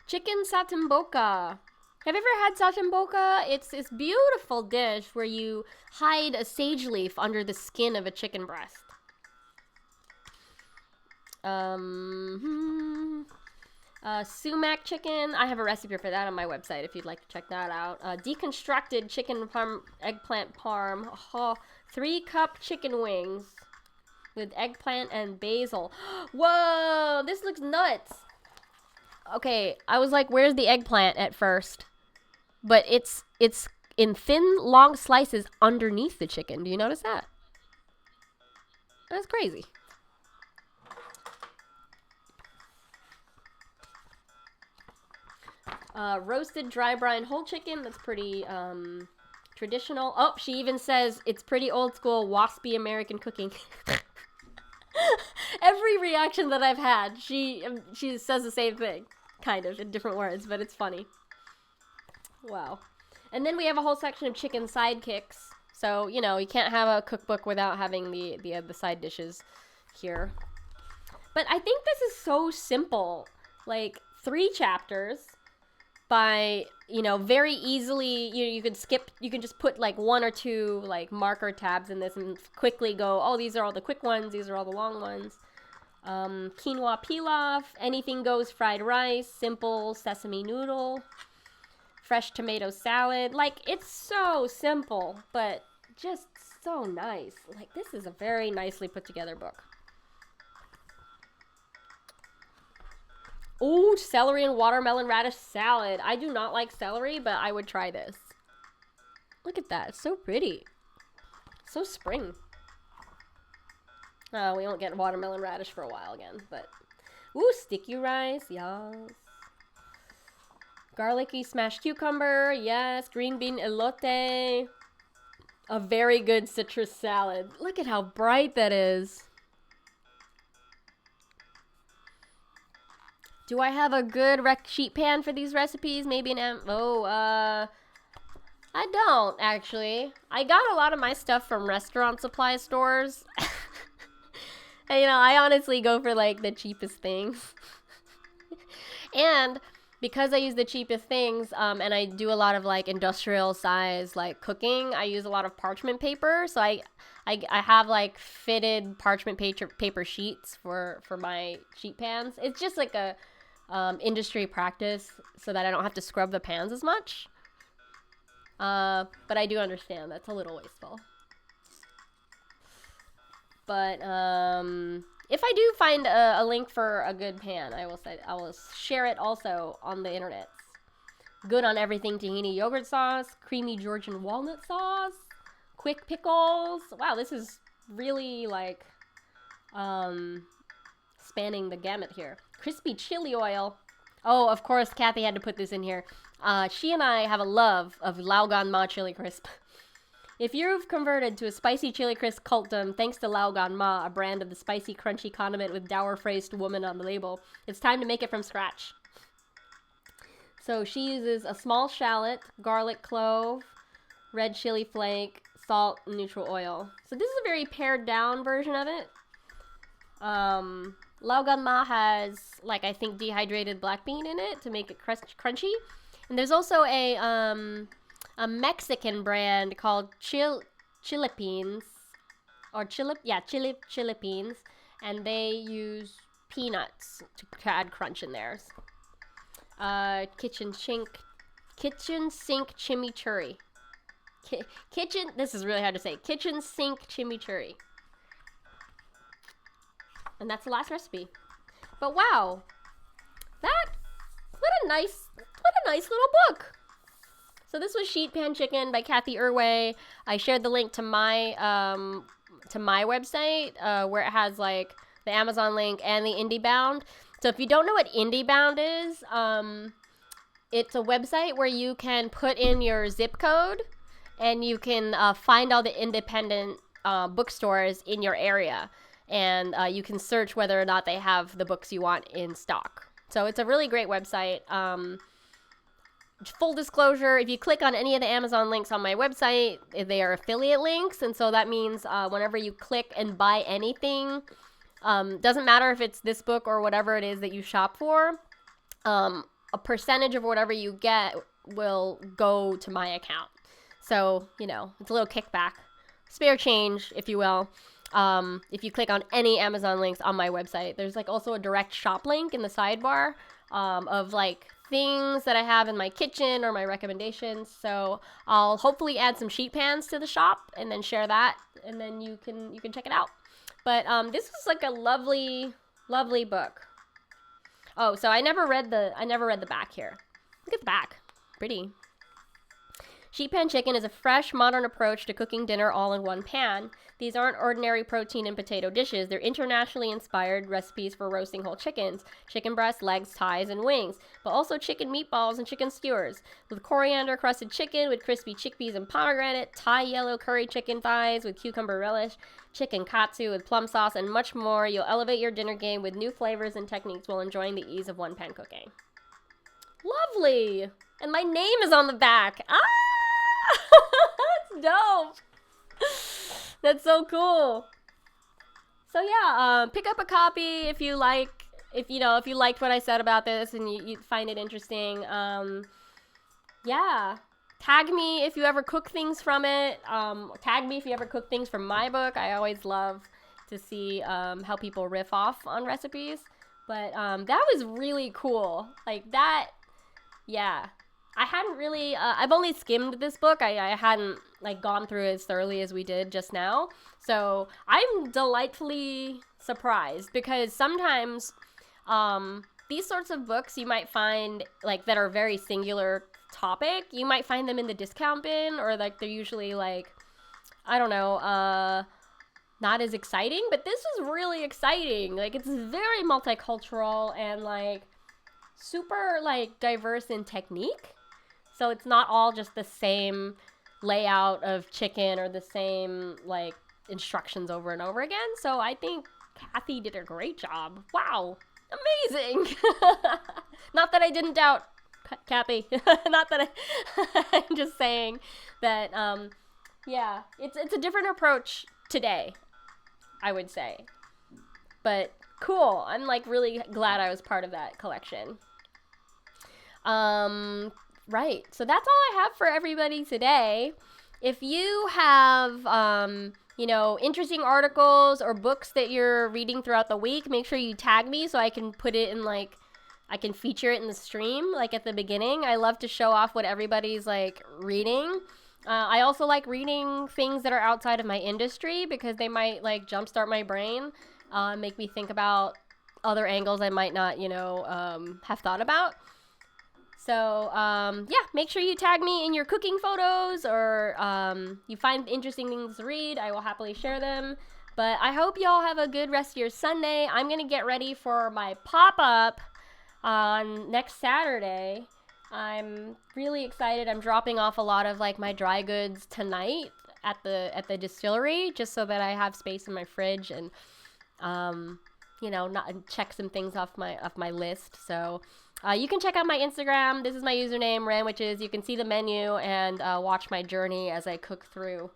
Chicken satimboca. Have you ever had satimboca? It's this beautiful dish where you hide a sage leaf under the skin of a chicken breast. Sumac chicken. I have a recipe for that on my website if you'd like to check that out. Deconstructed chicken eggplant parm. 3-cup chicken wings with eggplant and basil. Whoa, this looks nuts. Okay, I was like, where's the eggplant at first? But it's in thin, long slices underneath the chicken. Do you notice that? That's crazy. Roasted dry brine whole chicken. That's pretty traditional. Oh, she even says it's pretty old school, waspy American cooking. Every reaction that I've had, she says the same thing, kind of, in different words, but it's funny. Wow. And then we have a whole section of chicken sidekicks. So, you know, you can't have a cookbook without having the side dishes here. But I think this is so simple. Like, 3 chapters, by, very easily, you can just put like 1 or 2 like marker tabs in this and quickly go, oh, these are all the quick ones, these are all the long ones. Quinoa pilaf, anything goes fried rice, simple sesame noodle, fresh tomato salad. Like, it's so simple, but just so nice. Like, this is a very nicely put together book. Ooh, celery and watermelon radish salad. I do not like celery, but I would try this. Look at that. It's so pretty. So spring. Oh, we won't get watermelon radish for a while again, but... Ooh, sticky rice. Yes. Garlicky smashed cucumber. Yes. Green bean elote. A very good citrus salad. Look at how bright that is. Do I have a good sheet pan for these recipes? Maybe I don't, actually. I got a lot of my stuff from restaurant supply stores. And, I honestly go for, like, the cheapest things. And because I use the cheapest things, and I do a lot of, like, industrial size, like, cooking, I use a lot of parchment paper. So I have, like, fitted parchment paper sheets for my sheet pans. It's just, like, a... industry practice so that I don't have to scrub the pans as much. But I do understand that's a little wasteful. But if I do find a link for a good pan, I will share it also on the internet. Good on everything tahini yogurt sauce, creamy Georgian walnut sauce, quick pickles. Wow, this is really like spanning the gamut here. Crispy chili oil. Oh, of course, Cathy had to put this in here. She and I have a love of Lao Gan Ma chili crisp. If you've converted to a spicy chili crisp cultdom thanks to Lao Gan Ma, a brand of the spicy crunchy condiment with dour-faced woman on the label, it's time to make it from scratch. So she uses a small shallot, garlic clove, red chili flake, salt, and neutral oil. So this is a very pared down version of it. Lao Gan Ma has, like, I think dehydrated black bean in it to make it crunchy. And there's also a Mexican brand called Chilipines, or Chilipines, and they use peanuts to add crunch in theirs. Kitchen sink chimichurri. This is really hard to say. Kitchen sink chimichurri. And that's the last recipe. But wow, what a nice little book. So this was Sheet Pan Chicken by Cathy Erway. I shared the link to my website where it has like the Amazon link and the IndieBound. So if you don't know what IndieBound is, it's a website where you can put in your zip code and you can find all the independent bookstores in your area. And you can search whether or not they have the books you want in stock. So it's a really great website. Full disclosure, if you click on any of the Amazon links on my website, they are affiliate links. And so that means whenever you click and buy anything, doesn't matter if it's this book or whatever it is that you shop for, a percentage of whatever you get will go to my account. So, it's a little kickback. Spare change, if you will. If you click on any Amazon links on my website, there's like also a direct shop link in the sidebar of like things that I have in my kitchen or my recommendations. So I'll hopefully add some sheet pans to the shop and then share that, and then you can check it out. But this was like a lovely book. Oh, so I never read the back here. Look at the back, pretty. Sheet pan chicken is a fresh, modern approach to cooking dinner all in one pan. These aren't ordinary protein and potato dishes. They're internationally inspired recipes for roasting whole chickens, chicken breasts, legs, thighs, and wings, but also chicken meatballs and chicken skewers. With coriander-crusted chicken with crispy chickpeas and pomegranate, Thai yellow curry chicken thighs with cucumber relish, chicken katsu with plum sauce, and much more, you'll elevate your dinner game with new flavors and techniques while enjoying the ease of one-pan cooking. Lovely! And my name is on the back. Ah! That's dope. That's so cool. So yeah, pick up a copy if you liked what I said about this and you find it interesting. yeah. Tag me if you ever cook things from it. Tag me if you ever cook things from my book. I always love to see how people riff off on recipes. But that was really cool. Like that, yeah. I hadn't really, I've only skimmed this book. I hadn't like gone through it as thoroughly as we did just now. So I'm delightfully surprised because sometimes these sorts of books you might find like that are very singular topic, you might find them in the discount bin, or like they're usually like, I don't know, not as exciting, but this is really exciting. Like it's very multicultural and like super like diverse in technique. So it's not all just the same layout of chicken or the same like instructions over and over again. So I think Cathy did a great job. Wow. Amazing. Not that I didn't doubt Cathy. Not that I'm just saying that yeah, it's a different approach today, I would say. But cool. I'm like really glad I was part of that collection. Right. So that's all I have for everybody today. If you have, you know, interesting articles or books that you're reading throughout the week, make sure you tag me so I can put it in like, I can feature it in the stream, like at the beginning. I love to show off what everybody's like reading. I also like reading things that are outside of my industry because they might like jumpstart my brain, make me think about other angles I might not, you know, have thought about. So, yeah, make sure you tag me in your cooking photos or you find interesting things to read. I will happily share them. But I hope y'all have a good rest of your Sunday. I'm going to get ready for my pop-up on next Saturday. I'm really excited. I'm dropping off a lot of like my dry goods tonight at the distillery just so that I have space in my fridge and you know, not check some things off my list. So you can check out my Instagram. This is my username, Ranwiches. You can see the menu and watch my journey as I cook through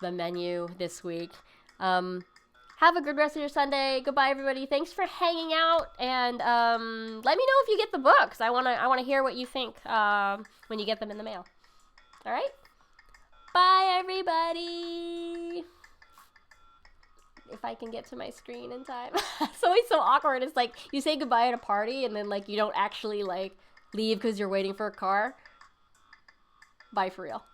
the menu this week. Have a good rest of your Sunday. Goodbye, everybody. Thanks for hanging out, and let me know if you get the books. I wanna hear what you think when you get them in the mail. All right. Bye, everybody. If I can get to my screen in time. It's always so awkward. It's like you say goodbye at a party and then like you don't actually like leave because you're waiting for a car. Bye for real.